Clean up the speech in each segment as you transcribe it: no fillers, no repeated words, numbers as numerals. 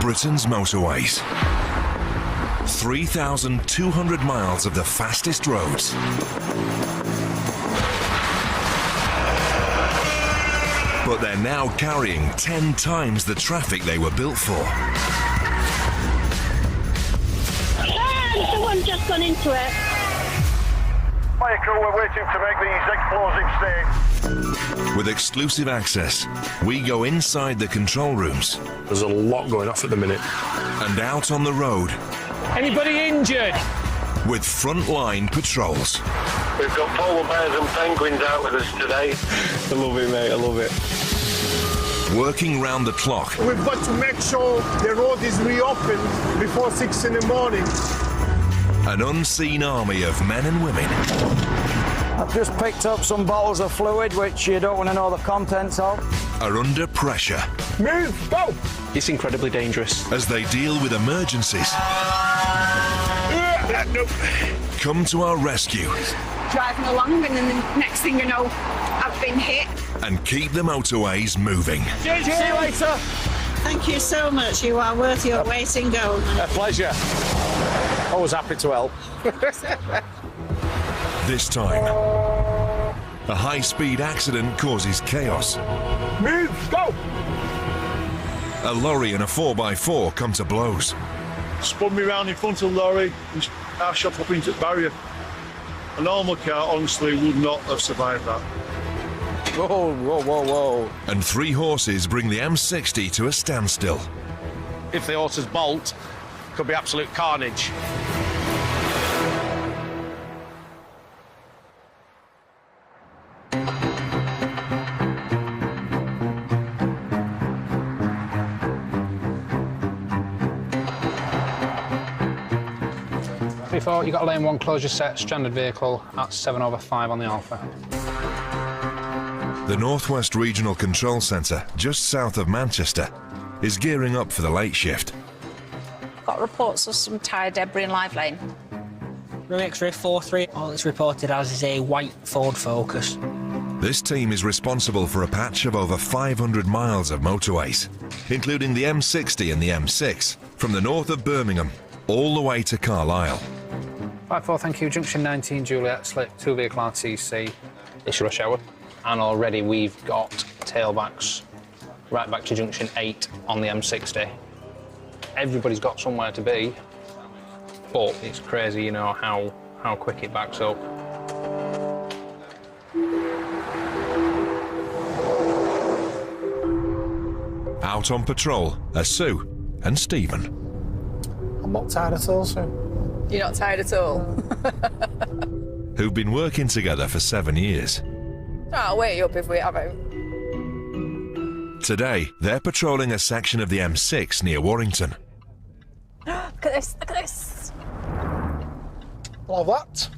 Britain's motorways. 3,200 miles of the fastest roads. But they're now carrying 10 times the traffic they were built for. Someone's just gone into it. Fire crew, we're waiting to make these explosive states. With exclusive access, we go inside the control rooms. There's a lot going off at the minute. And out on the road. Anybody injured? With frontline patrols. We've got polar bears and penguins out with us today. I love it, mate, I love it. Working round the clock. We've got to make sure the road is reopened before 6 in the morning. An unseen army of men and women. I've just picked up some bottles of fluid, which you don't want to know the contents of. Are under pressure. Move, go! It's incredibly dangerous. As they deal with emergencies. Nope. Come to our rescue. Driving along, and then the next thing you know, I've been hit. And keep the motorways moving. See you later. Thank you so much. You are worth your weight in gold. A pleasure. Always happy to help. This time, a high-speed accident causes chaos. Move, go! A lorry and a 4x4 come to blows. Spun me round in front of the lorry and I shot up into the barrier. A normal car, honestly, would not have survived that. Whoa, whoa, whoa, whoa. And 3 horses bring the M60 to a standstill. If the horses bolt, could be absolute carnage. Before you got lane 1 closure set, stranded vehicle at 7/5 on the Alpha. The Northwest Regional Control Centre, just south of Manchester, is gearing up for the late shift. Got reports of some tyre debris in Live Lane. Room X-ray 43, all it's reported as is a white Ford Focus. This team is responsible for a patch of over 500 miles of motorways, including the M60 and the M6, from the north of Birmingham all the way to Carlisle. 5-4, thank you. Junction 19, Juliet, slip, 2 vehicle RTC. It's rush hour. And already we've got tailbacks right back to junction 8 on the M60. Everybody's got somewhere to be, but it's crazy, you know, how quick it backs up. Out on patrol are Sue and Stephen. I'm not tired at all, Sue. You're not tired at all? Who've been working together for 7 years. I'll wait you up if we haven't. Today, they're patrolling a section of the M6 near Warrington. Look at this, look at this. Love that.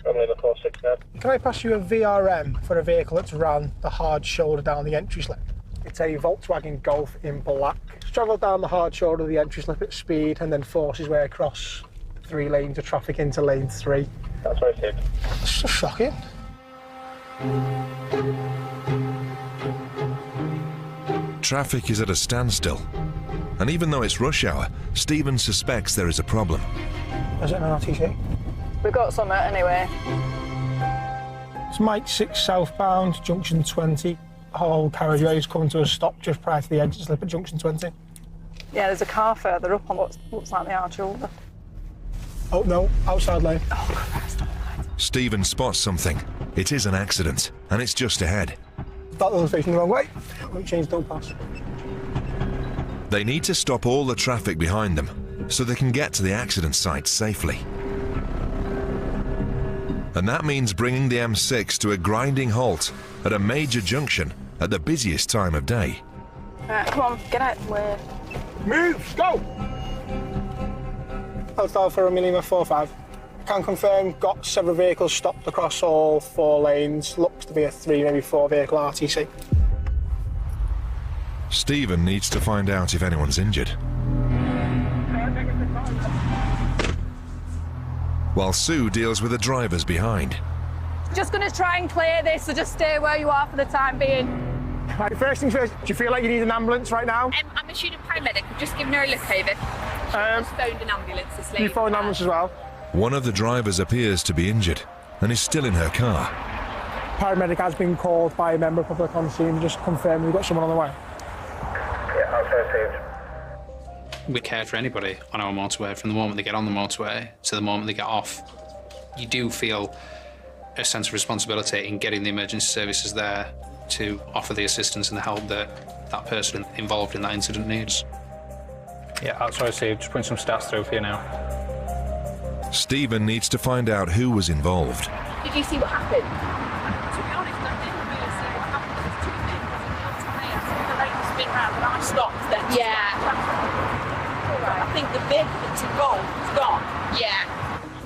Probably the 46 now. Can I pass you a VRM for a vehicle that's ran the hard shoulder down the entry slip? It's a Volkswagen Golf in black. It's travelled down the hard shoulder of the entry slip at speed and then forces way across 3 lanes of traffic into lane 3. That's what I said. It's just shocking. Traffic is at a standstill. And even though it's rush hour, Stephen suspects there is a problem. Is it an RTC? We've got some anyway. It's Mike 6 southbound, junction 20. The whole carriageway is coming to a stop just prior to the exit slip at junction 20. Yeah, there's a car further up on what looks like the hard shoulder. Oh no, outside lane. Oh, Christ. Stephen spots something. It is an accident, and it's just ahead. That one's facing the wrong way. Won't change, don't pass. They need to stop all the traffic behind them so they can get to the accident site safely. And that means bringing the M6 to a grinding halt at a major junction at the busiest time of day. Right, come on, get out of the way. Move, go! Alpha for a Lima 45. Can confirm, got several vehicles stopped across all 4 lanes. Looks to be a 3, maybe 4 vehicle RTC. Stephen needs to find out if anyone's injured. While Sue deals with the drivers behind. Just going to try and clear this, so just stay where you are for the time being. Right, first things first, do you feel like you need an ambulance right now? I'm I'm assuming paramedic. I've just given her a look over. Just phoned an ambulance this lady. You phoned an ambulance as well? One of the drivers appears to be injured and is still in her car. Paramedic has been called by a member of public on scene. Just confirm we've got someone on the way. Yeah, I've received. We care for anybody on our motorway from the moment they get on the motorway to the moment they get off. You do feel a sense of responsibility in getting the emergency services there to offer the assistance and the help that that person involved in that incident needs. Yeah, that's what I see. Just putting some stats through for you now. Stephen needs to find out who was involved. Did you see what happened? To be honest, I didn't really see what happened. There's two things. The lady spin round and I stopped then. Yeah. I think the bit that's involved is gone. Yeah.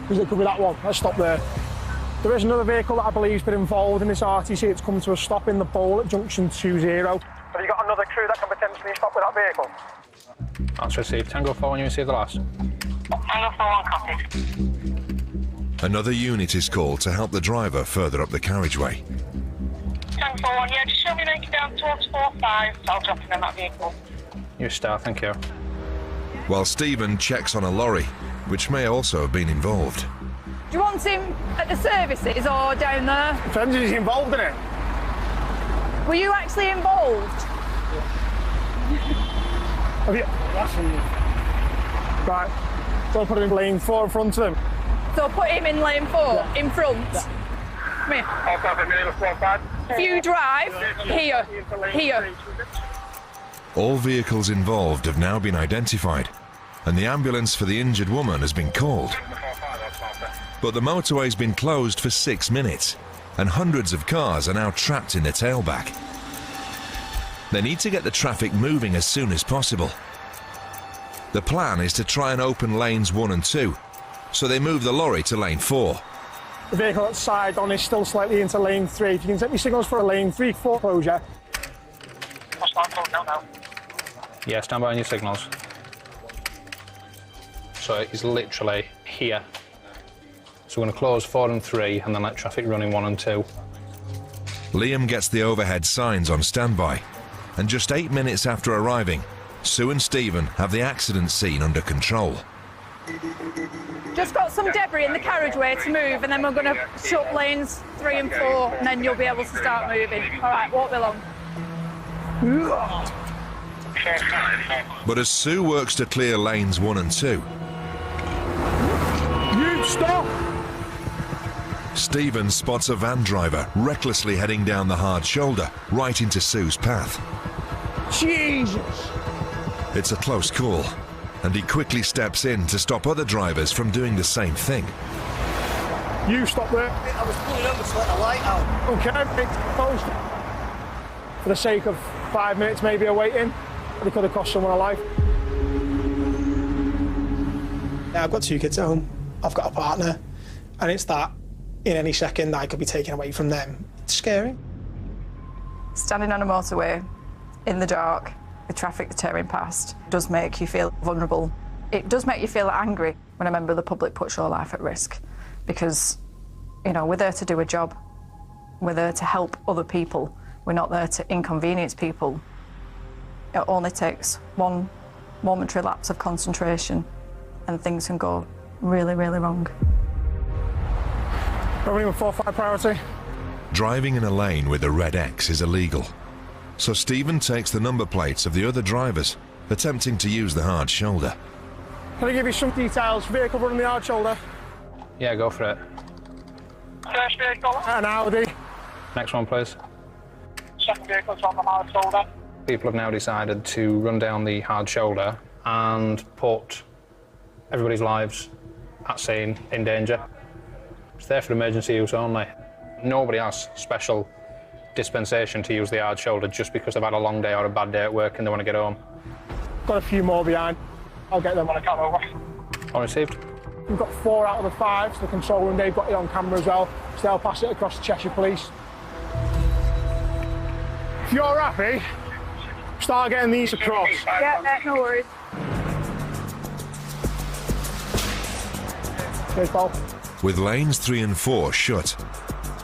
Because it could be that one. Let's stop there. There is another vehicle that I believe has been involved in this RTC. It's come to a stop in the bowl at junction 20. Have you got another crew that can potentially stop with that vehicle? That's received. Tango 4 when you receive the last. Tango 4 on copy. Another unit is called to help the driver further up the carriageway. Tango 4 on, yeah, just show me make it down towards 4-5. I'll drop him in that vehicle. You're a star, thank you. While Stephen checks on a lorry, which may also have been involved. Do you want him at the services or down there? Depends if he's involved in it. Were you actually involved? Have you? Right. So I'll put him in lane 4 in front of him. So put him in lane 4 in front. Come here. If you drive here. All vehicles involved have now been identified, and the ambulance for the injured woman has been called. But the motorway's been closed for 6 minutes, and hundreds of cars are now trapped in the tailback. They need to get the traffic moving as soon as possible. The plan is to try and open lanes 1 and 2, so they move the lorry to lane 4. The vehicle outside on is still slightly into lane 3. If you can set me signals for a lane 3 foreclosure. Yeah, stand by on your signals. So he's literally here. So we're going to close 4 and 3 and then let traffic run in 1 and 2. Liam gets the overhead signs on standby, and just 8 minutes after arriving, Sue and Stephen have the accident scene under control. Just got some debris in the carriageway to move, and then we're going to shut lanes 3 and 4, and then you'll be able to start moving. All right, walk me along. But as Sue works to clear lanes 1 and 2, You stop! Stephen spots a van driver recklessly heading down the hard shoulder right into Sue's path. Jesus! It's a close call, and he quickly steps in to stop other drivers from doing the same thing. You stop there. I was pulling over to let the light out. Okay, post. For the sake of 5 minutes maybe of waiting, it could have cost someone a life. Yeah, I've got 2 kids at home. I've got a partner, and it's that in any second I could be taken away from them. It's scary. Standing on a motorway in the dark with traffic tearing past does make you feel vulnerable. It does make you feel angry when a member of the public puts your life at risk, because, you know, we're there to do a job. We're there to help other people. We're not there to inconvenience people. It only takes one momentary lapse of concentration and things can go really, really wrong. Probably with 4-5 priority. Driving in a lane with a red X is illegal, so Stephen takes the number plates of the other drivers attempting to use the hard shoulder. Can I give you some details? Vehicle running the hard shoulder. Yeah, go for it. First vehicle. An Audi. Next one, please. Second vehicle's on the hard shoulder. People have now decided to run down the hard shoulder and put everybody's lives at scene in danger. It's there for emergency use only. Nobody has special dispensation to use the hard shoulder just because they've had a long day or a bad day at work and they want to get home. Got a few more behind. I'll get them when I come over. All received. We've got 4 out of the 5, so the control room, they've got it on camera as well, so they'll pass it across to Cheshire Police. If you're happy, start getting these across. Yeah, no worries. Cheers, Paul. With lanes 3 and 4 shut,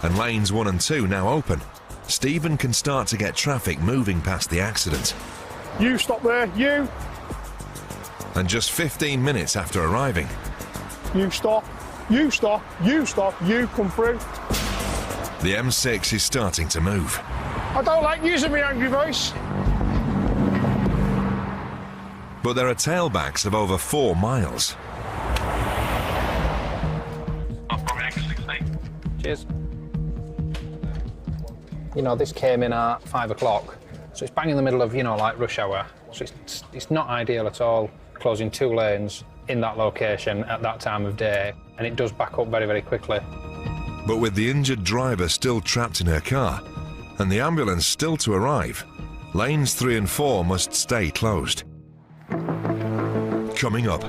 and lanes 1 and 2 now open, Stephen can start to get traffic moving past the accident. You stop there. You. And just 15 minutes after arriving, You stop. You stop. You stop. You come through. the M6 is starting to move. I don't like using my angry voice. But there are tailbacks of over 4 miles. Cheers. You know, this came in at 5 o'clock, so it's bang in the middle of, you know, like rush hour. So it's not ideal at all, closing 2 lanes in that location at that time of day, and it does back up very, very quickly. But with the injured driver still trapped in her car and the ambulance still to arrive, lanes 3 and 4 must stay closed. Coming up,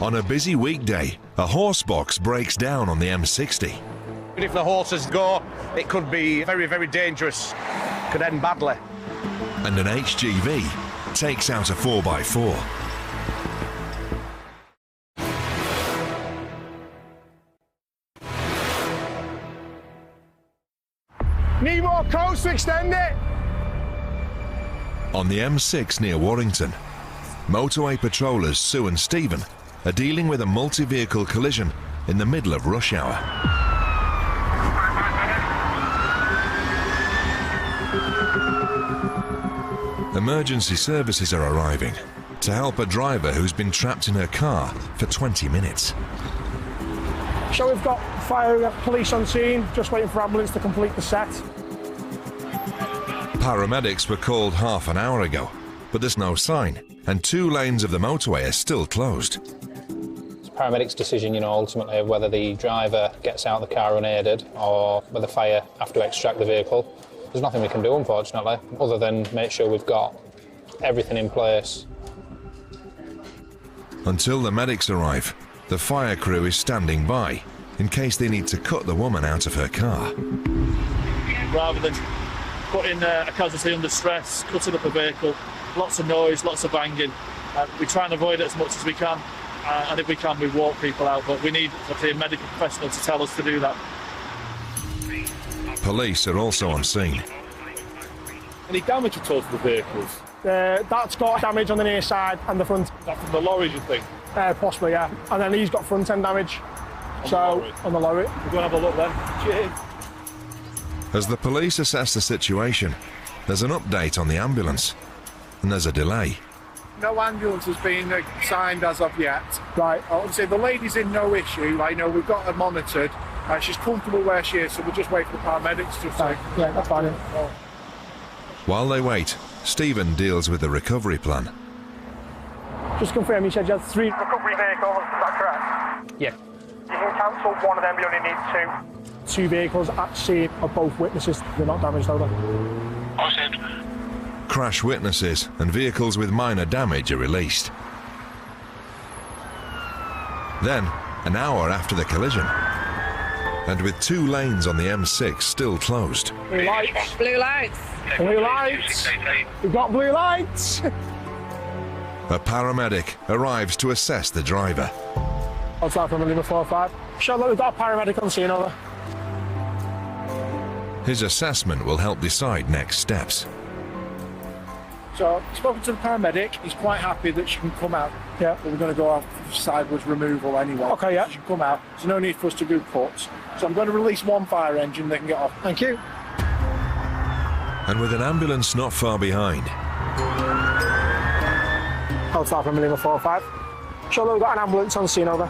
on a busy weekday, a horse box breaks down on the M60. If the horses go, it could be very, very dangerous. Could end badly. And an HGV takes out a 4x4. Need more codes to extend it. On the M6 near Warrington, motorway patrollers Sue and Stephen are dealing with a multi-vehicle collision in the middle of rush hour. Emergency services are arriving to help a driver who's been trapped in her car for 20 minutes. So we've got fire police on scene, just waiting for ambulance to complete the set. Paramedics were called half an hour ago, but there's no sign, and 2 lanes of the motorway are still closed. It's paramedics' decision, you know, ultimately, of whether the driver gets out of the car unaided or whether fire have to extract the vehicle. There's nothing we can do, unfortunately, other than make sure we've got everything in place. Until the medics arrive, the fire crew is standing by in case they need to cut the woman out of her car. Rather than putting a casualty under stress, cutting up a vehicle, lots of noise, lots of banging. We try and avoid it as much as we can, and if we can, we walk people out, but we need a medical professional to tell us to do that. Police are also on scene. Any damage at all to the vehicles? That's got damage on the near side and the front. Is that from the lorries, you think? Possibly, yeah. And then he's got front end damage. On the lorry. We're going to have a look then. Cheers. As the police assess the situation, there's an update on the ambulance, and there's a delay. No ambulance has been signed as of yet. Right. Obviously, the lady's in no issue. I know we've got her monitored. She's comfortable where she is, so we'll just wait for the paramedics to say. Yeah, that's fine. While they wait, Stephen deals with the recovery plan. Just confirm, you said you had 3 recovery vehicles, is that correct? Yeah. You can cancel one of them, you only need 2. 2 vehicles at scene are both witnesses. They're not damaged, are they? Crash witnesses and vehicles with minor damage are released. Then, an hour after the collision, and with 2 lanes on the M6 still closed. Blue lights. Blue lights. Blue lights. We've got blue lights. A paramedic arrives to assess the driver. I'll start from Lima 45. Charlotte, we've got a paramedic on scene, over. His assessment will help decide next steps. So, spoken to the paramedic, he's quite happy that she can come out. Yeah. But we're going to go off sideways removal anyway. Okay, yeah. She can come out. There's no need for us to do cuts. So I'm going to release 1 fire engine, they can get off. Thank you. And with an ambulance not far behind, I'll start from Lima 45. Charlotte, we've got an ambulance on scene, over.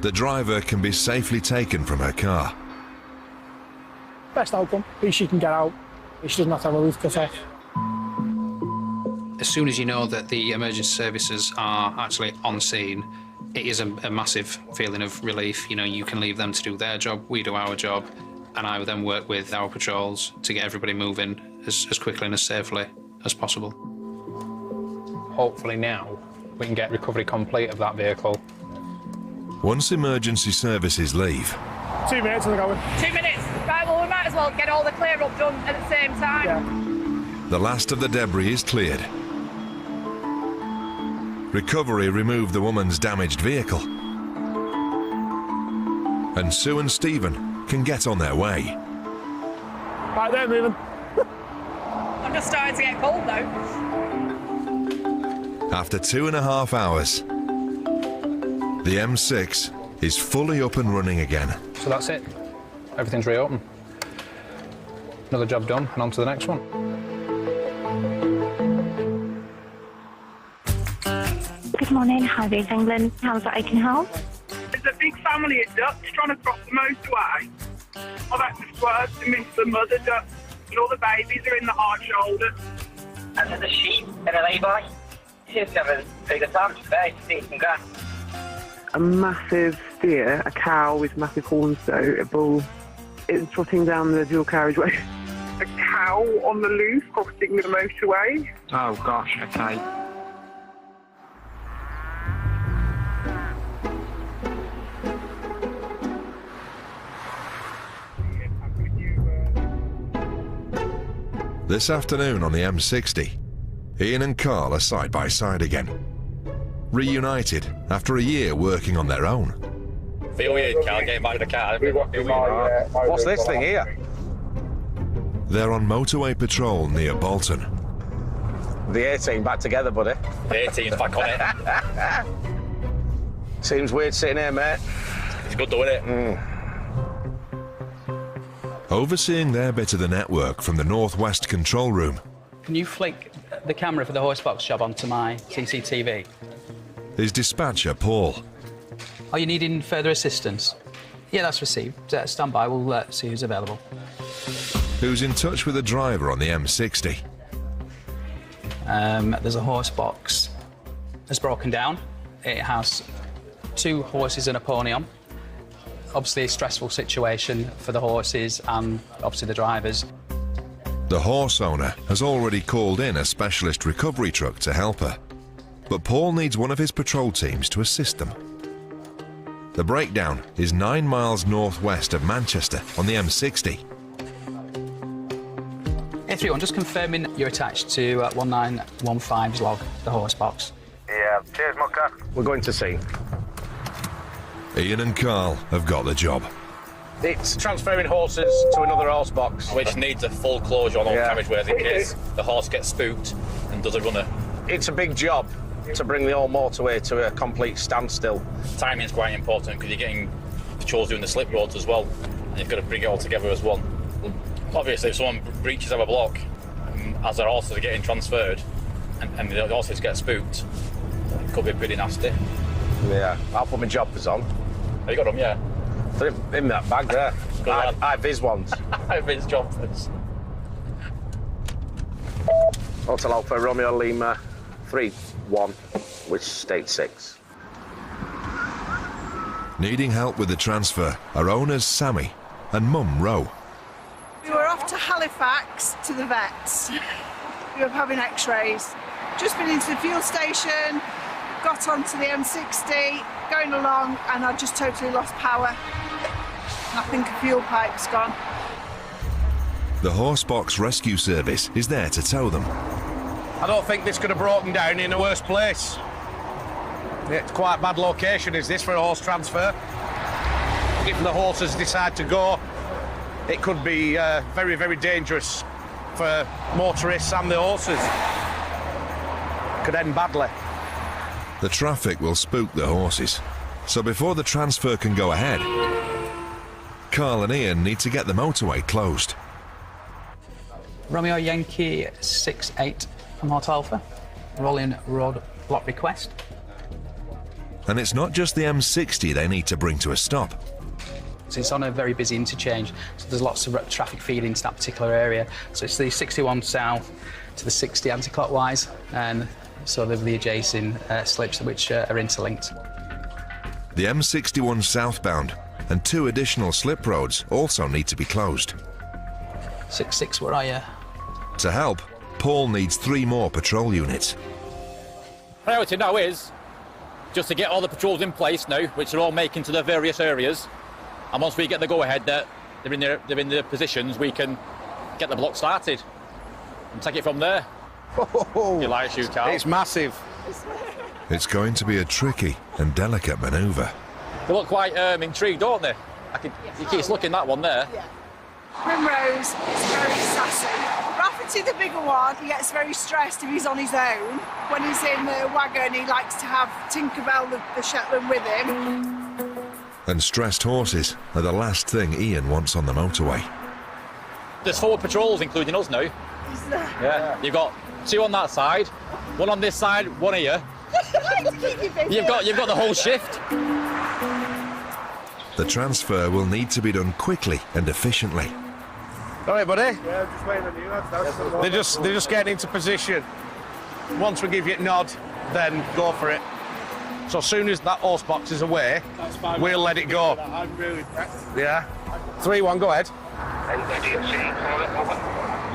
the driver can be safely taken from her car. Best outcome. At least she can get out. She doesn't have to have a roof cut off. As soon as you know that the emergency services are actually on scene, it is a massive feeling of relief. You know, you can leave them to do their job, we do our job, and I would then work with our patrols to get everybody moving as quickly and as safely as possible. Hopefully now we can get recovery complete of that vehicle. Once emergency services leave, 2 minutes and they're going. 2 minutes. Right, well, we might as well get all the clear up done at the same time. Yeah. the last of the debris is cleared. Recovery removed the woman's damaged vehicle. And Sue and Stephen can get on their way. Right, they're moving. Just starting to get cold though. After 2.5 hours, the M6 is fully up and running again. So that's it. Everything's reopened. Another job done, and on to the next one. Good morning, Highways England. How's that I can help? There's a big family of ducks trying to cross the motorway. I've had to swerve to miss the mother duck, and all the babies are in the hard shoulder. And there's a sheep and a lay-by. She's got a bigger time today to see some grass. A massive steer, a cow with massive horns though, a bull. It's trotting down the dual carriageway. A cow on the loose crossing the motorway. Oh gosh, okay. This afternoon on the M60, Ian and Carl are side by side again. Reunited after a year working on their own. Feel weird, Carl, getting back to the car. What's this thing here? They're on motorway patrol near Bolton. The 18 back together, buddy. The 18's back on it. Seems weird sitting here, mate. It's good doing it. Overseeing their bit of the network from the Northwest control room Can you flick the camera for the horsebox job onto my CCTV? is dispatcher Paul. Are you needing further assistance? Yeah, that's received. Stand by, we'll see who's available. Who's in touch with a driver on the M60. There's a horse box that's broken down. It has 2 horses and a pony on. Obviously a stressful situation for the horses and obviously the drivers. The horse owner has already called in a specialist recovery truck to help her, but Paul needs one of his patrol teams to assist them. The breakdown is 9 miles northwest of Manchester on the M60. A31, just confirming you're attached to 1915's log, the horse box. Yeah, cheers, Mucker. We're going to see. Ian and Carl have got the job. It's transferring horses to another horse box. Which needs a full closure on all carriageways in case the horse gets spooked and does a runner. It's a big job to bring the old motorway to a complete standstill. Timing's quite important because you're getting patrols doing the slip roads as well, and you've got to bring it all together as one. Obviously, if someone breaches our block as their horses are getting transferred and the horses get spooked, it could be pretty nasty. Yeah, I'll put my jobbers on. Have you got them? Yeah. They're in that bag there. I viz ones. I viz jobbers. Hotel Alpha Romeo Lima 3-1, which state 6. Needing help with the transfer are owners Sammy and Mum Ro. We were off to Halifax to the vets. We were having x-rays. Just been into the fuel station, got onto the M60, going along, and I just totally lost power. I think a fuel pipe's gone. The Horsebox Rescue Service is there to tow them. I don't think this could have broken down in a worse place. It's quite a bad location, is this, for a horse transfer? If the horses decide to go, it could be very, very dangerous for motorists and the horses. Could end badly. The traffic will spook the horses, so before the transfer can go ahead, Carl and Ian need to get the motorway closed. Romeo Yankee 68 from Hotel Alpha. Rolling road block request. And it's not just the M60 they need to bring to a stop. So it's on a very busy interchange, so there's lots of traffic feeding to that particular area. So it's the 61 south to the 60 anti-clockwise, and so they're the adjacent slips which are interlinked. The M61 southbound and 2 additional slip roads also need to be closed. 66, where are you? To help, Paul needs 3 more patrol units. Priority now is just to get all the patrols in place now, which are all making to their various areas. And once we get the go-ahead that they're in their positions, we can get the block started and take it from there. You like shoot, Carl? It's massive. It's going to be a tricky and delicate manoeuvre. They look quite intrigued, don't they? You keep looking at that one there. Yeah. Primrose is very sassy. Rafferty, the bigger one, he gets very stressed if he's on his own. When he's in the wagon, he likes to have Tinkerbell, the Shetland, with him. And stressed horses are the last thing Ian wants on the motorway. There's 4 patrols, including us now. Yeah, you've got 2 on that side, 1 on this side, 1 here. You've got the whole shift. The transfer will need to be done quickly and efficiently. All right, buddy. Yeah, just waiting on you. That's They're just getting into position. Once we give you a nod, then go for it. So as soon as that horse box is away, we'll let it go. I'm really pressed. Yeah. 3-1, go ahead.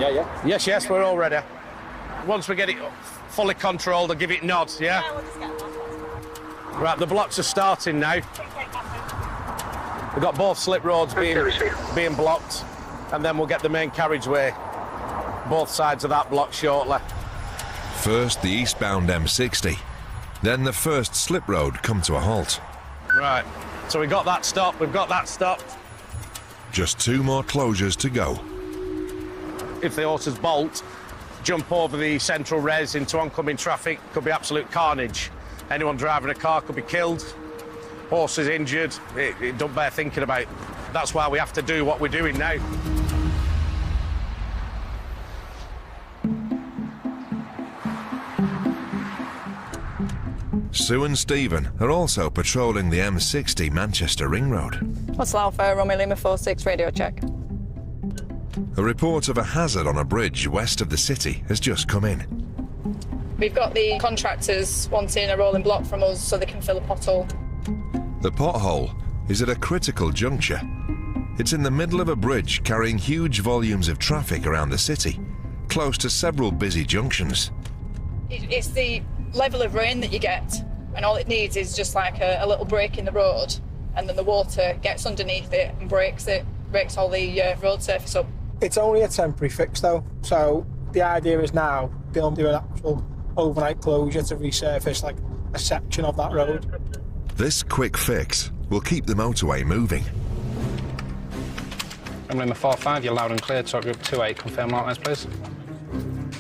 Yeah. Yes, we're all ready. Once we get it fully controlled, I'll give it nods, yeah? Right, the blocks are starting now. We've got both slip roads being blocked, and then we'll get the main carriageway, both sides of that block shortly. First the eastbound M60, then the first slip road come to a halt. Right, so we've got that stopped. Just 2 more closures to go. If the horses bolt, jump over the central res into oncoming traffic, could be absolute carnage. Anyone driving a car could be killed, horses injured. It don't bear thinking about. That's why we have to do what we're doing now. Sue and Stephen are also patrolling the M60 Manchester Ring Road. What's Alpha, Romeo Lima 46, radio check. A report of a hazard on a bridge west of the city has just come in. We've got the contractors wanting a rolling block from us so they can fill a pothole. The pothole is at a critical juncture. It's in the middle of a bridge carrying huge volumes of traffic around the city, close to several busy junctions. It's the level of rain that you get, and all it needs is just like a little break in the road, and then the water gets underneath it and breaks all the road surface up. It's only a temporary fix though, so the idea is now they'll do an actual overnight closure to resurface like a section of that road. This quick fix will keep the motorway moving. Lima 45, you're loud and clear, talk group 28, confirm outlines please.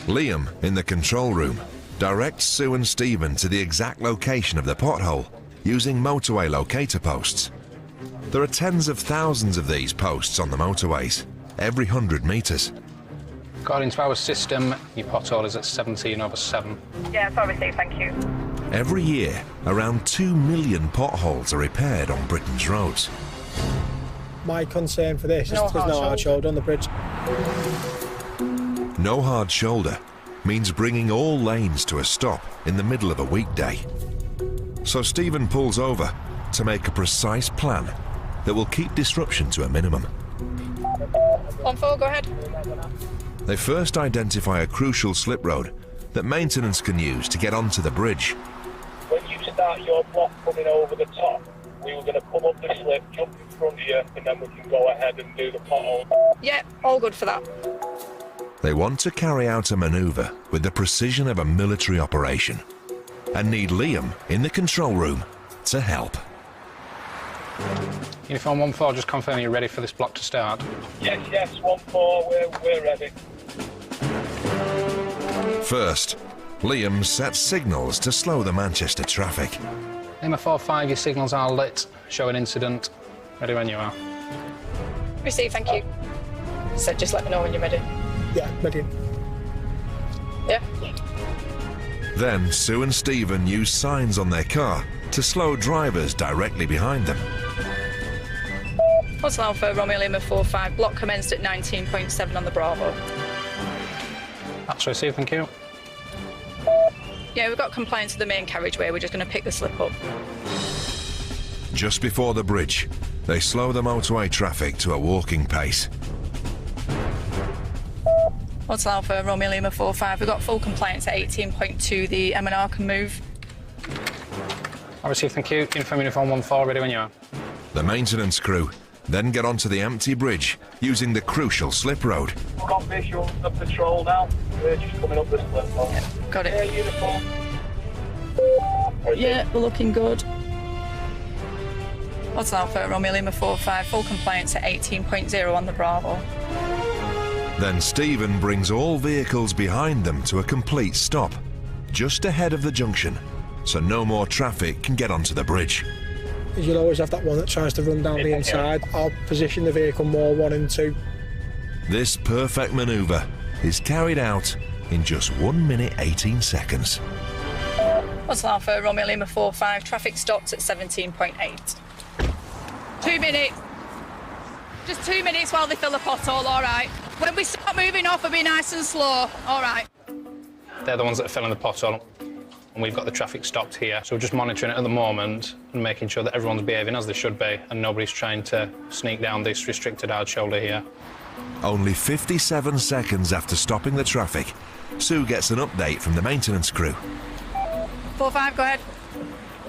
Liam, in the control room, directs Sue and Stephen to the exact location of the pothole using motorway locator posts. There are tens of thousands of these posts on the motorways, every 100 metres. According to our system, your pothole is at 17/7. Yeah, it's obviously, thank you. Every year, around 2 million potholes are repaired on Britain's roads. My concern for this is there's no hard shoulder on the bridge. No hard shoulder means bringing all lanes to a stop in the middle of a weekday. So Stephen pulls over to make a precise plan that will keep disruption to a minimum. 1-4, go ahead. They first identify a crucial slip road that maintenance can use to get onto the bridge. When you start your block coming over the top, we were going to come up the slip, jump in front of you, and then we can go ahead and do the pothole. Yeah, all good for that. They want to carry out a manoeuvre with the precision of a military operation and need Liam in the control room to help. Uniform 1-4, just confirm you're ready for this block to start. Yes, 1-4, we're ready. First, Liam sets signals to slow the Manchester traffic. Lima 45, your signals are lit, show an incident. Ready when you are. Receive, thank you. So just let me know when you're ready. Yeah, ready. Yeah. Then Sue and Stephen use signs on their car to slow drivers directly behind them. What's Alpha, Romeo Lima 45, block commenced at 19.7 on the Bravo. That's received, thank you. Yeah, we've got compliance with the main carriageway, we're just going to pick the slip up. Just before the bridge, they slow the motorway traffic to a walking pace. What's Alpha, Romeo Lima 45, we've got full compliance at 18.2, the M&R can move. I received, thank you. Uniform 1-4, ready when you are. The maintenance crew then get onto the empty bridge using the crucial slip road. We've got visual of patrol now. We're just coming up the slip. Yeah, got it. Yeah, uniform. Yeah, we're looking good. What's Alpha, Romeo Lima 45, full compliance at 18.0 on the Bravo. Then Stephen brings all vehicles behind them to a complete stop, just ahead of the junction, so no more traffic can get onto the bridge. You'll always have that one that tries to run down the inside. I'll position the vehicle more 1 and 2. This perfect manoeuvre is carried out in just 1 minute 18 seconds. What's Alpha, Romeo Lima 45, traffic stopped at 17.8. 2 minutes. Just 2 minutes while they fill the pothole, all right. When we start moving off, it'll be nice and slow, all right. They're the ones that are filling the pothole, and we've got the traffic stopped here. So we're just monitoring it at the moment and making sure that everyone's behaving as they should be and nobody's trying to sneak down this restricted hard shoulder here. Only 57 seconds after stopping the traffic, Sue gets an update from the maintenance crew. 45, go ahead.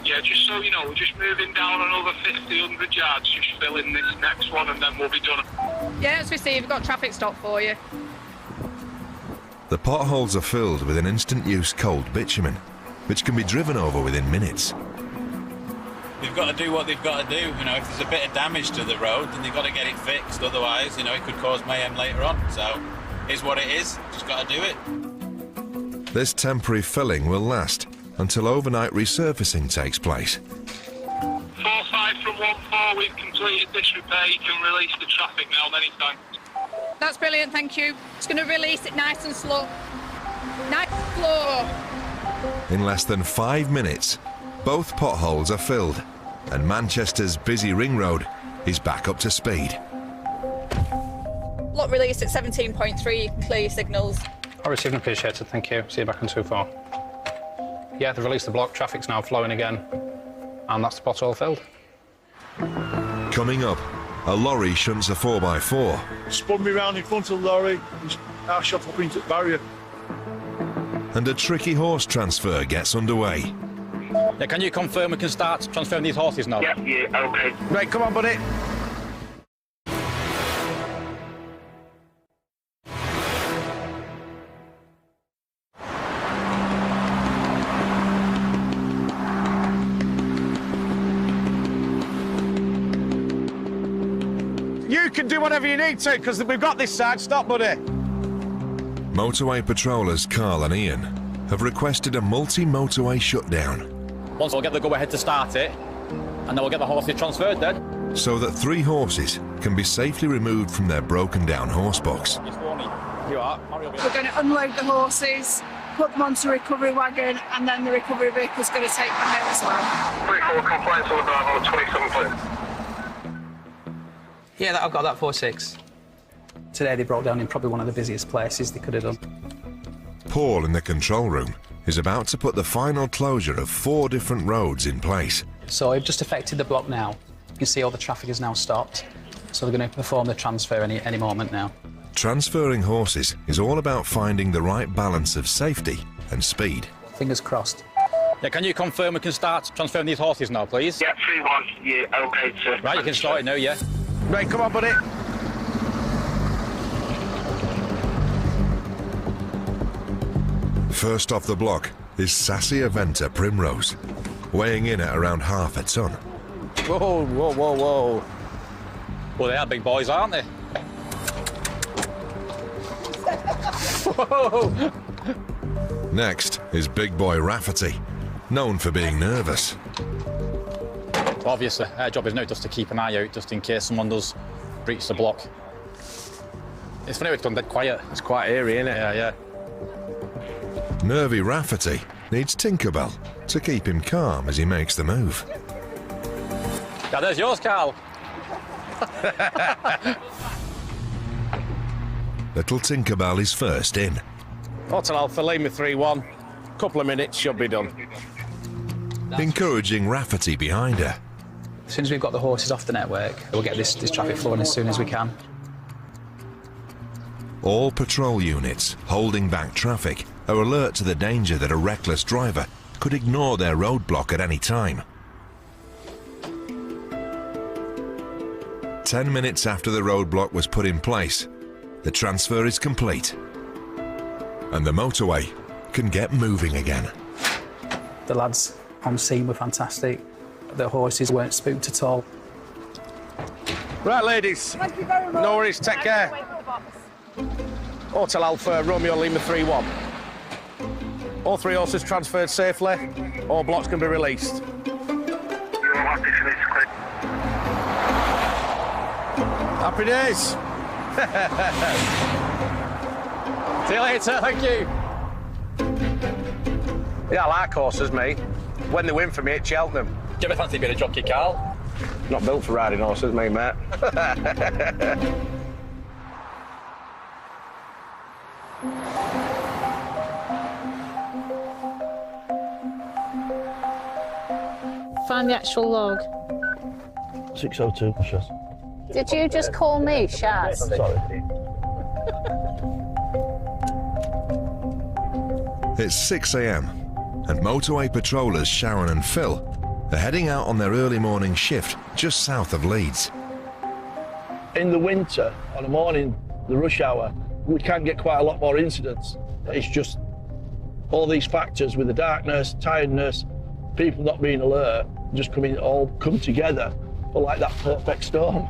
Yeah, just so you know, we're just moving down another 50, 100 yards, just filling this next one, and then we'll be done. Yeah, it's received. We've got traffic stop for you. The potholes are filled with an instant-use cold bitumen, which can be driven over within minutes. They've got to do what they've got to do. You know, if there's a bit of damage to the road, then they've got to get it fixed. Otherwise, you know, it could cause mayhem later on. So, it's what it is. Just got to do it. This temporary filling will last until overnight resurfacing takes place. 4-5 from 1-4, we've completed this repair. You can release the traffic now, many thanks. That's brilliant, thank you. It's going to release it nice and slow. Nice and slow. In less than 5 minutes, both potholes are filled, and Manchester's busy ring road is back up to speed. Lock released at 17.3, you can clear your signals. I received and appreciated, thank you. See you back on 2-4. Yeah, they've released the block, traffic's now flowing again, and that's the pothole filled. Coming up, a lorry shunts a 4x4. Spun me round in front of the lorry, and I shot up into the barrier. And a tricky horse transfer gets underway. Yeah, can you confirm we can start transferring these horses now? Yeah, okay. Right, come on, buddy. You can do whatever you need to, because we've got this side. Stop, buddy. Motorway patrollers Carl and Ian have requested a multi-motorway shutdown. Once we'll get the go-ahead to start it, and then we'll get the horses transferred then. So that 3 horses can be safely removed from their broken-down horse box. You are. We're going to unload the horses, put them onto a recovery wagon, and then the recovery vehicle's going to take them home as well. 3-4 compliance on the Bravo 27 please. Yeah, I've got that 4-6. Today they broke down in probably one of the busiest places they could have done. Paul in the control room is about to put the final closure of 4 different roads in place. So it just affected the block now. You can see all the traffic is now stopped. So they're going to perform the transfer any moment now. Transferring horses is all about finding the right balance of safety and speed. Fingers crossed. Yeah, can you confirm we can start transferring these horses now, please? Yeah, 3-1. Yeah, okay, sir. Right, you can start it now, yeah. Right, come on, buddy. First off the block is Sassy Aventa Primrose, weighing in at around half a ton. Whoa, whoa, whoa, whoa. Well, they are big boys, aren't they? Whoa. Next is Big Boy Rafferty, known for being nervous. Obviously, our job is now just to keep an eye out, just in case someone does breach the block. It's funny, it's gone dead quiet. It's quite eerie, isn't it? Yeah, yeah. Nervy Rafferty needs Tinkerbell to keep him calm as he makes the move. Yeah, there's yours, Carl. Little Tinkerbell is first in. Hotel Alpha Lima 3-1. Couple of minutes, should be done. Encouraging Rafferty behind her. As soon as we've got the horses off the network, we'll get this traffic flowing as soon as we can. All patrol units holding back traffic are alert to the danger that a reckless driver could ignore their roadblock at any time. 10 minutes after the roadblock was put in place, the transfer is complete, and the motorway can get moving again. The lads on scene were fantastic. The horses weren't spooked at all. Right, ladies. Thank you very much. No worries, take care. Wait for the box. Hotel Alpha, Romeo Lima 3-1. All 3 horses transferred safely. All blocks can be released. Happy days. See you later, thank you. Yeah, I like horses, mate. When they win for me at Cheltenham. Do you ever fancy being a jockey, Carl? Not built for riding horses, mate. Find the actual log. 602, Shaz. Did you just call me Shaz? Sorry. It's 6 a.m. and motorway patrollers Sharon and Phil are heading out on their early morning shift just south of Leeds. In the winter, on a morning, the rush hour, we can get quite a lot more incidents. It's just all these factors with the darkness, tiredness, people not being alert, just all come together for like that perfect storm.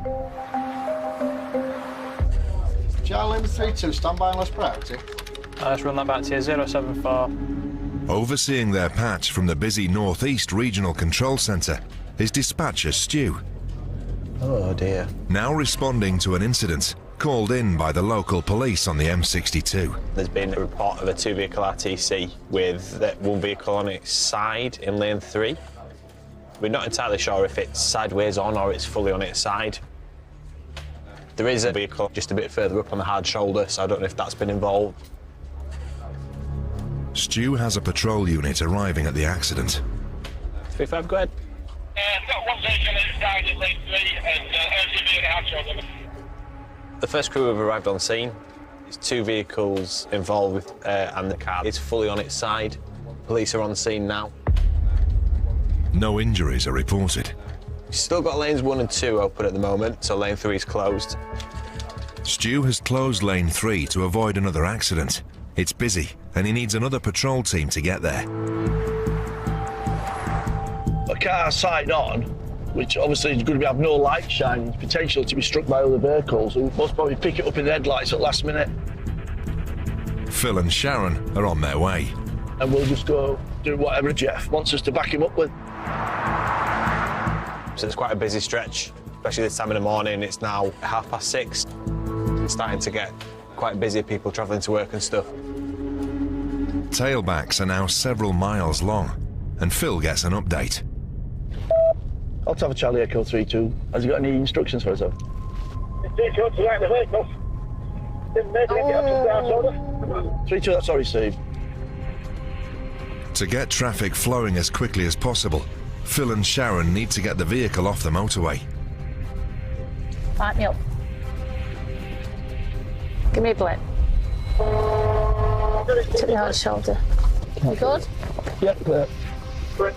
Charlie Lima 32, stand by and let's priority. Let's run that back to you, 074. Overseeing their patch from the busy North East Regional Control Centre is dispatcher Stu. Oh dear. Now responding to an incident called in by the local police on the M62. There's been a report of a 2-vehicle RTC with one vehicle on its side in lane 3. We're not entirely sure if it's sideways on or it's fully on its side. There is a vehicle just a bit further up on the hard shoulder, so I don't know if that's been involved. Stu has a patrol unit arriving at the accident. 35, go ahead. I've got one vehicle inside in lane 3 and LGV at the hard shoulder. The first crew have arrived on scene. There's 2 vehicles involved and the car is fully on its side. Police are on scene now. No injuries are reported. We've still got lanes 1 and 2 open at the moment, so lane 3 is closed. Stu has closed lane 3 to avoid another accident. It's busy and he needs another patrol team to get there. A car side on, which obviously is going to have no light shining, potential to be struck by other vehicles, who most probably pick it up in the headlights at last minute. Phil and Sharon are on their way. And we'll just go do whatever Jeff wants us to back him up with. So it's quite a busy stretch, especially this time in the morning. It's now 6:30. It's starting to get quite busy, people travelling to work and stuff. Tailbacks are now several miles long, and Phil gets an update. I'll have a Charlie Echo 32. Has he got any instructions for us, though? It's too short to light the vehicle. Didn't make it up to the hard shoulder. 32, that's already received. To get traffic flowing as quickly as possible, Phil and Sharon need to get the vehicle off the motorway. Light me up. Give me a blip. To the hard shoulder. You good? Yeah, clear. Great.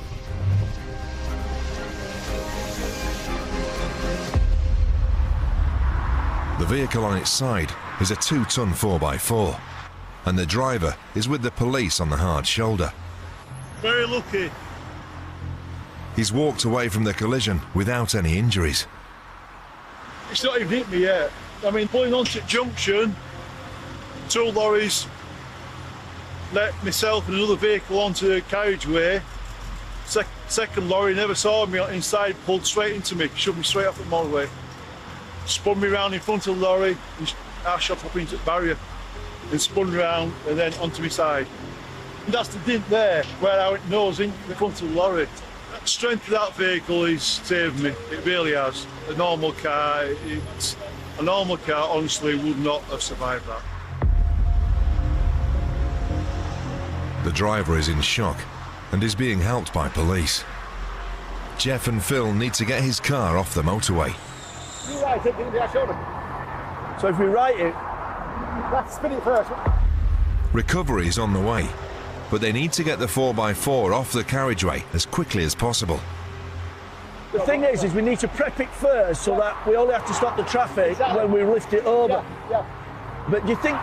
The vehicle on its side is a 2-ton 4x4, and the driver is with the police on the hard shoulder. Very lucky. He's walked away from the collision without any injuries. It's not even hit me yet. I mean, pulling onto the junction, 2 lorries let myself and another vehicle onto the carriageway. Second lorry never saw me inside, pulled straight into me, shoved me straight off the motorway. Spun me round in front of the lorry, and I shot up into the barrier and spun round and then onto my side. And that's the dint there, where I went nose in the front of the lorry. The strength of that vehicle has saved me, it really has. A normal car honestly would not have survived that. The driver is in shock and is being helped by police. Jeff and Phil need to get his car off the motorway. You right it, the shoulder. So if we right it, let's spin it first. Recovery is on the way, but they need to get the 4x4 off the carriageway as quickly as possible. The thing is we need to prep it first so that we only have to stop the traffic when we lift it over. Yeah. But do you think...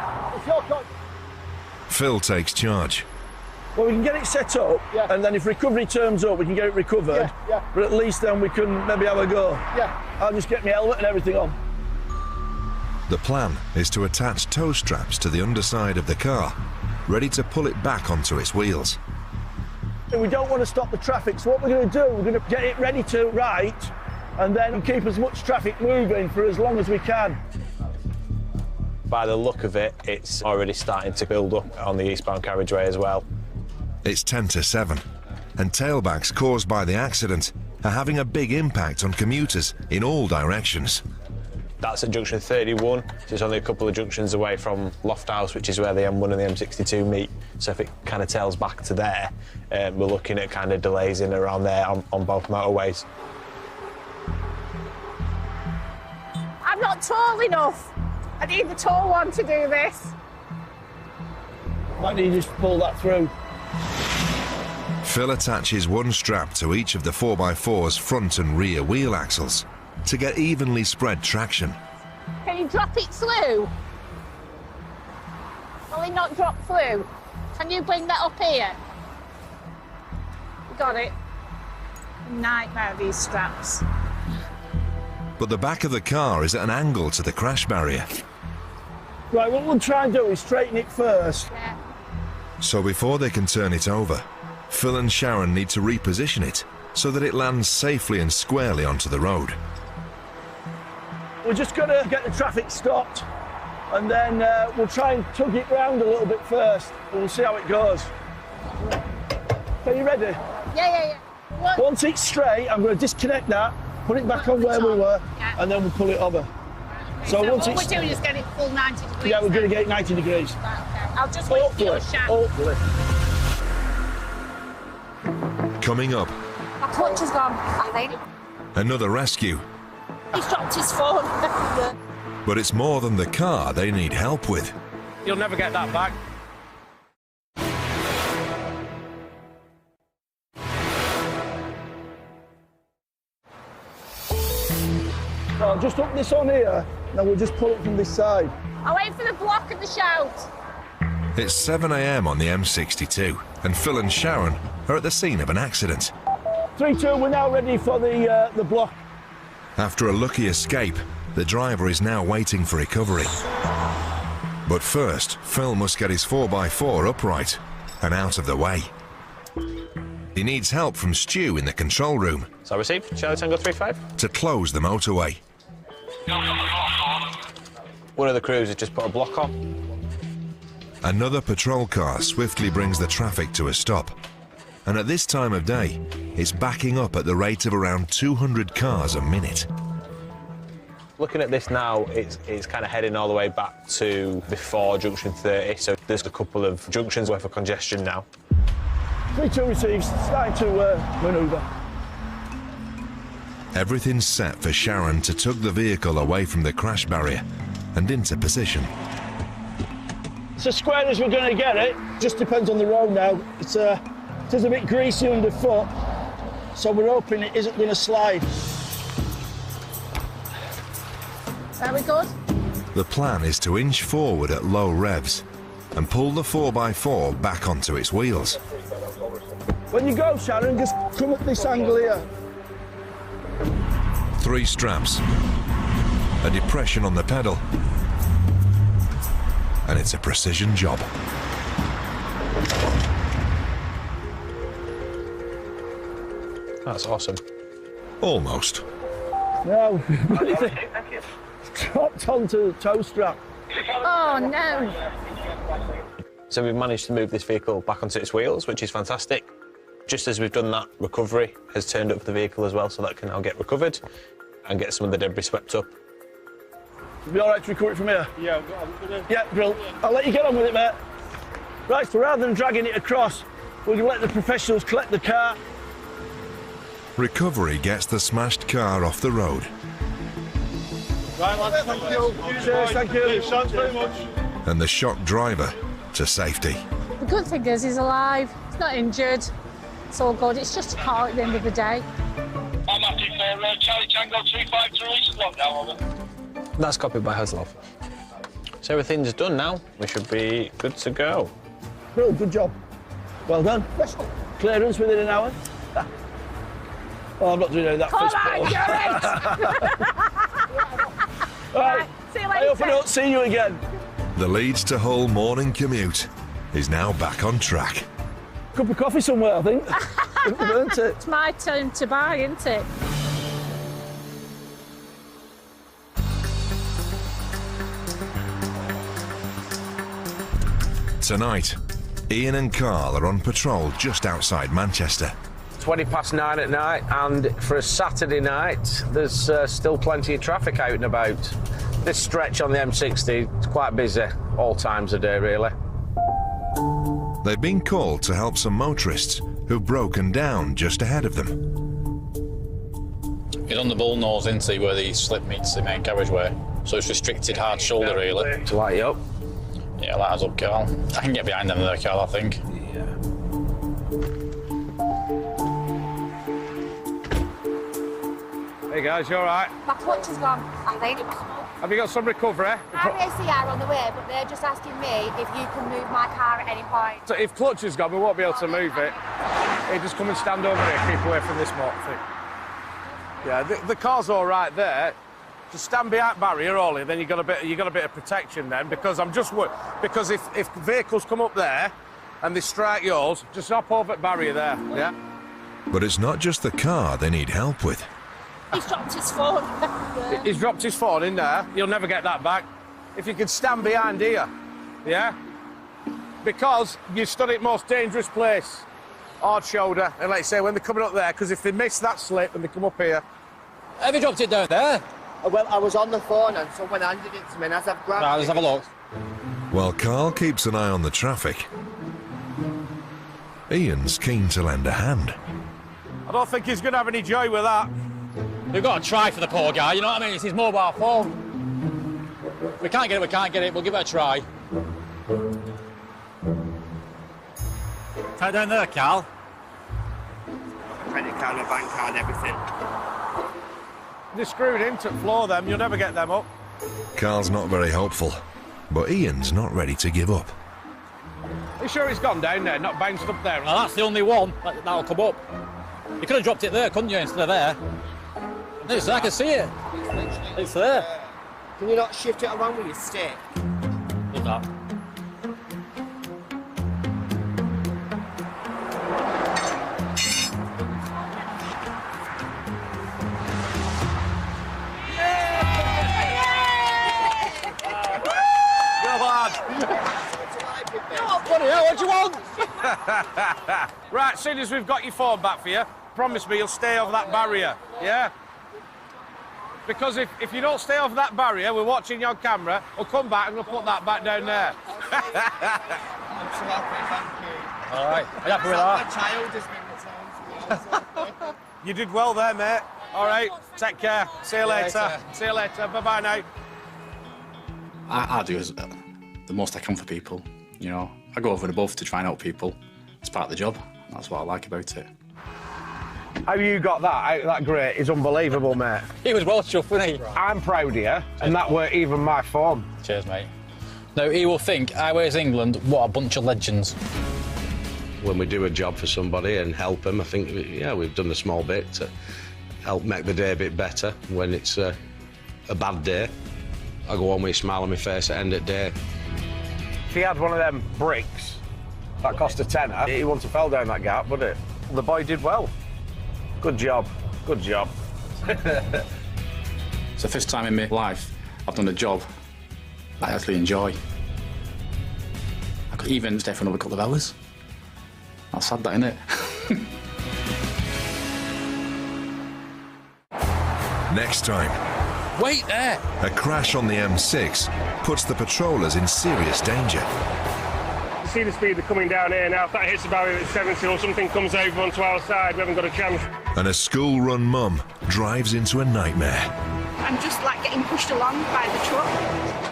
Phil takes charge. Well, we can get it set up, and then if recovery turns up, we can get it recovered. But at least then we can maybe have a go. Yeah. I'll just get my helmet and everything on. The plan is to attach tow straps to the underside of the car, ready to pull it back onto its wheels. We don't want to stop the traffic, so what we're going to do, we're going to get it ready to right, and then keep as much traffic moving for as long as we can. By the look of it, it's already starting to build up on the eastbound carriageway as well. It's 10 to 7, and tailbacks caused by the accident are having a big impact on commuters in all directions. That's at junction 31, so it's only a couple of junctions away from Lofthouse, which is where the M1 and the M62 meet. So if it kind of tails back to there, we're looking at kind of delays in around there on both motorways. I'm not tall enough. I need the tall one to do this. Might need to just pull that through. Phil attaches one strap to each of the 4x4's front and rear wheel axles to get evenly spread traction. Can you drop it through? Will it not drop through? Can you bring that up here? You got it. Nightmare, these straps. But the back of the car is at an angle to the crash barrier. Right, what we'll try and do is straighten it first. Yeah. So before they can turn it over, Phil and Sharon need to reposition it so that it lands safely and squarely onto the road. We're just going to get the traffic stopped, and then we'll try and tug it round a little bit first, and we'll see how it goes. Are you ready? Yeah. What? Once it's straight, I'm going to disconnect that, put it back on where we were, and then we'll pull it over. So once what it's... we're doing is get it full 90 degrees. Yeah, we're going to get it 90 degrees. Right, okay. I'll just wait for your shot. Hopefully. Coming up, My clutch has gone, I think. another rescue. He's dropped his phone. But it's more than the car they need help with. You'll never get that back. So I'll just hook this on here, then we'll just pull it from this side. I'll wait for the block and the shout. It's 7 a.m. on the M62, and Phil and Sharon are at the scene of an accident. 3-2, we're now ready for the block. After a lucky escape, the driver is now waiting for recovery. But first, Phil must get his 4x4 upright and out of the way. He needs help from Stu in the control room. So received, Charlie Tango 35. To close the motorway. One of the crews has just put a block on. Another patrol car swiftly brings the traffic to a stop. And at this time of day, it's backing up at the rate of around 200 cars a minute. Looking at this now, it's kind of heading all the way back to before junction 30, so there's a couple of junctions worth of congestion now. 3-2 receives, starting to manoeuvre. Everything's set for Sharon to tug the vehicle away from the crash barrier and into position. It's as square as we're going to get it. Just depends on the road now. It is a bit greasy underfoot, so we're hoping it isn't going to slide. Very good. The plan is to inch forward at low revs and pull the 4x4 back onto its wheels. When you go, Sharon, just come at this angle here. 3 straps, a depression on the pedal, and it's a precision job. That's awesome. Almost. No, dropped onto the tow strap. Oh, no. So we've managed to move this vehicle back onto its wheels, which is fantastic. Just as we've done that, recovery has turned up the vehicle as well, so that can now get recovered and get some of the debris swept up. It'll be all right to recover it from here? Yeah, Yeah, Brill. I'll let you get on with it, mate. Right, so rather than dragging it across, we're going to let the professionals collect the car. Recovery gets the smashed car off the road. Right, lads, thank you. Cheers, thank you. Thanks very much. And the shocked driver to safety. The good thing is he's alive. He's not injured. It's all good. It's just a car at the end of the day. I'm happy for Charlie Tango 253, lockdown over. That's copied by Haslov. So everything's done now. We should be good to go. Brill, good job. Well done. Clearance within an hour. Oh, I'm not doing any of that. Come on, Right, See you I hope I later. don't see you again. The Leeds to Hull morning commute is now back on track. Cup of coffee somewhere, I think. Isn't it? It's my turn to buy, isn't it? Tonight, Ian and Carl are on patrol just outside Manchester. 9:20 at night, and for a Saturday night, there's still plenty of traffic out and about. This stretch on the M60 is quite busy, all times of day, really. They've been called to help some motorists who've broken down just ahead of them. He's on the bullnose, isn't he, where the slip meets the main carriageway. So it's restricted hard shoulder, really. To light you up? Yeah, light us up, Carl. I can get behind them there, Carl, I think. Hey guys, you alright? My clutch has gone, I think. Have you got some recovery? RAC are on the way, but they're just asking me if you can move my car at any point. So if clutch has gone, we won't be able to move it. Hey, just come and stand over here, keep away from this motor thing. Yeah, the car's all right there. Just stand behind barrier only, then you got a bit of protection then, because because if vehicles come up there and they strike yours, just hop over at barrier there. Yeah. But it's not just the car they need help with. He's dropped his phone. He's dropped his phone in there. You'll never get that back. If you could stand behind here, yeah? Because you stood at most dangerous place, hard shoulder, and like I say, when they're coming up there, because if they miss that slip and they come up here... Have you dropped it down there? Well, I was on the phone and someone handed it to me, and as I've grabbed Right, let's have a look. While Carl keeps an eye on the traffic, Ian's keen to lend a hand. I don't think he's going to have any joy with that. We've got to try for the poor guy, you know what I mean? It's his mobile phone. We can't get it, we'll give it a try. Try down there, Carl. credit card, my bank card, everything. They're screwed into the floor, them. You'll never get them up. Carl's not very hopeful, but Ian's not ready to give up. Are you sure it's gone down there, not bounced up there? Well, that's the only one that'll come up. You could have dropped it there, couldn't you, instead of there? It's there, I can see it. It's there. Can you not shift it around with your stick? Look that. What do you want? Right, as soon as we've got your phone back for you, promise me you'll stay over that barrier, yeah? Because if you don't stay over that barrier, we're watching you on camera, we'll come back and we'll put that back down there. I'm so happy, thank you. All right, are you happy with My child has been returned. You did well there, mate. All right, take care. See you later. See you later. Bye-bye now. I do the most I can for people, you know. I go over and above to try and help people. It's part of the job. That's what I like about it. How you got that out that great is unbelievable, mate. He was well chuffed, wasn't he? I'm proud of you, and that weren't even my phone. Cheers, mate. Now, he will think, Highways England, what a bunch of legends. When we do a job for somebody and help them, I think, yeah, we've done a small bit to help make the day a bit better. When it's a bad day, I go home with a smile on my face at the end of the day. If he had one of them bricks that cost a tenner, he wouldn't have fell down that gap, would it? The boy did well. Good job. Good job. It's the first time in my life I've done a job that I actually enjoy. I could even stay for another couple of hours. That's sad, that, innit? Next time, wait there! A crash on the M6 puts the patrollers in serious danger. You see the speed they're coming down here now. If that hits the barrier at 70 or something comes over onto our side, we haven't got a chance. And a school-run mum drives into a nightmare. I'm just like getting pushed along by the truck.